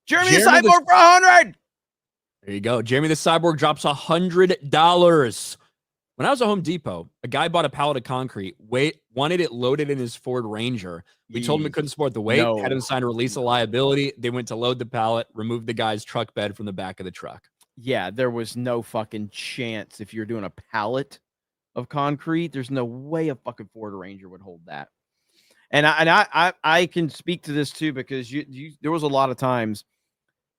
Jeremy the Cyborg for 100. There you go. Jeremy the Cyborg drops $100. When I was at Home Depot, a guy bought a pallet of concrete, wanted it loaded in his Ford Ranger. We told him it couldn't support the weight, had him sign a release of liability. They went to load the pallet, removed the guy's truck bed from the back of the truck. Yeah, there was no fucking chance if you're doing a pallet of concrete. There's no way a fucking Ford Ranger would hold that. And I can speak to this too, because there was a lot of times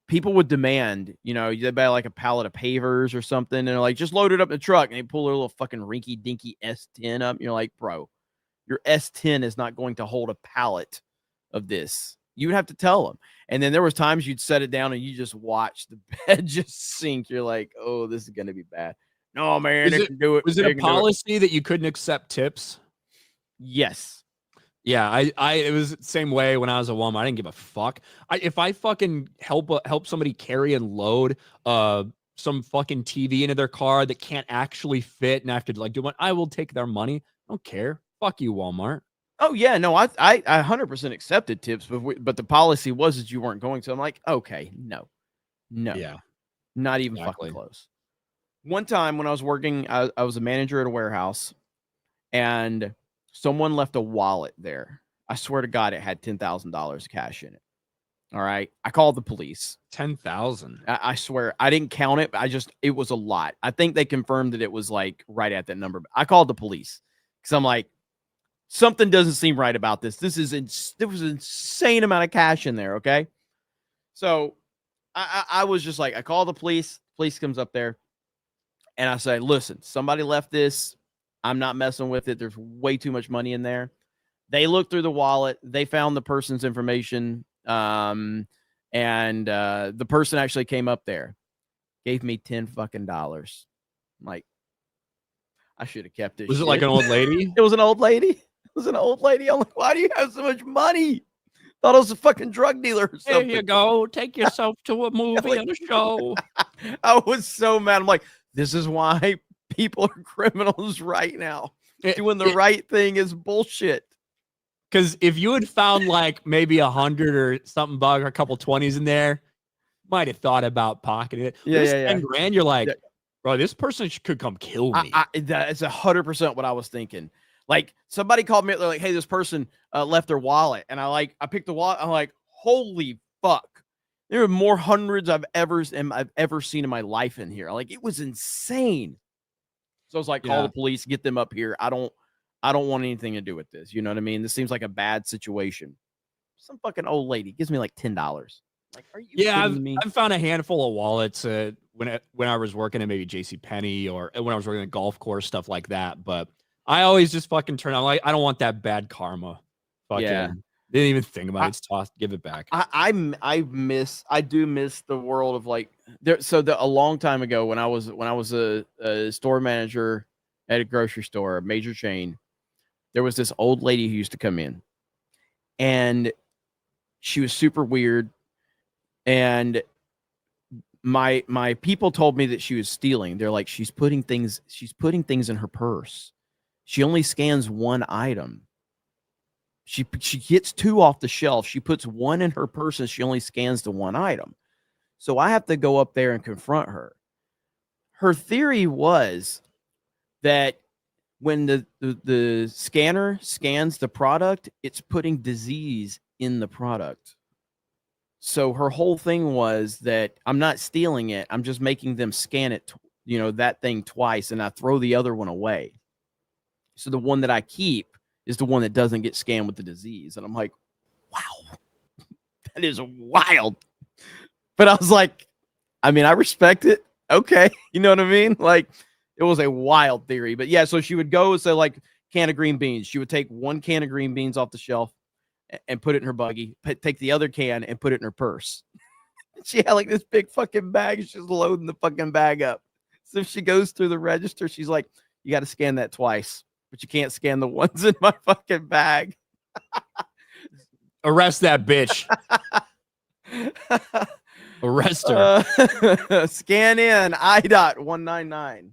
people would demand, they buy like a pallet of pavers or something, and they're like, just load it up in the truck, and they pull their little fucking rinky dinky S10 up. And you're like, bro, your S10 is not going to hold a pallet of this. You would have to tell them. And then there was times you'd set it down and you just watch the bed just sink. You're like, oh, this is going to be bad. No, man, they can do it. Was it a policy that you couldn't accept tips? Yes. Yeah, it was the same way when I was at Walmart. I didn't give a fuck. If I fucking help somebody carry and load some fucking TV into their car that can't actually fit and I have to like do one, I will take their money. I don't care. Fuck you, Walmart. Oh yeah, no, I 100% accepted tips, but the policy was that you weren't going to. I'm like, okay, no, yeah, not even fucking close. One time when I was working, I was a manager at a warehouse, and someone left a wallet there. I swear to God, it had $10,000 cash in it. All right, I called the police. 10,000. I swear, I didn't count it, but it was a lot. I think they confirmed that it was like right at that number. I called the police because I'm like, something doesn't seem right about this. There was an insane amount of cash in there. Okay. So I was just like, I call the police. Police comes up there and I say, listen, somebody left this. I'm not messing with it. There's way too much money in there. They looked through the wallet. They found the person's information. And the person actually came up there, gave me $10 fucking. I'm like, I should have kept it. Was it like an old lady? It was an old lady. I'm like, why do you have so much money? Thought I was a fucking drug dealer or something. Here you go. Take yourself to a movie and a show. I was so mad. I'm like, this is why people are criminals right now. Doing the right thing is bullshit. Because if you had found like maybe 100 or something bug or a couple 20s in there, might have thought about pocketing it. Yeah, $10 grand, you're like, bro, this person could come kill me. That's 100% what I was thinking. Like, somebody called me, they're like, hey, this person left their wallet. And I picked the wallet. I'm like, holy fuck. There are more hundreds I've ever seen in my life in here. Like, it was insane. So I was like, call the police, get them up here. I don't want anything to do with this. You know what I mean? This seems like a bad situation. Some fucking old lady gives me like $10. Like, are you kidding me? I've found a handful of wallets when I was working at maybe JCPenney or when I was working at a golf course, stuff like that. But I always just fucking turn on, like, I don't want that bad karma. Fucking didn't even think about it. It's tossed. Give it back. I do miss the world of like there. So a long time ago when I was a store manager at a grocery store, a major chain, there was this old lady who used to come in, and she was super weird. And my people told me that she was stealing. They're like, she's putting things in her purse. She only scans one item. She gets two off the shelf. She puts one in her purse and she only scans the one item. So I have to go up there and confront her. Her theory was that when the scanner scans the product, it's putting disease in the product. So her whole thing was that I'm not stealing it. I'm just making them scan it, that thing twice, and I throw the other one away. So the one that I keep is the one that doesn't get scanned with the disease. And I'm like, wow, that is wild. But I was like, I mean, I respect it. Okay. You know what I mean? Like, it was a wild theory. But yeah, so she would go and say, like, can of green beans. She would take one can of green beans off the shelf and put it in her buggy, take the other can and put it in her purse. She had like this big fucking bag. She's loading the fucking bag up. So if she goes through the register, she's like, you got to scan that twice, but you can't scan the ones in my fucking bag. Arrest that bitch. Arrest her. Scan in IDOT 199.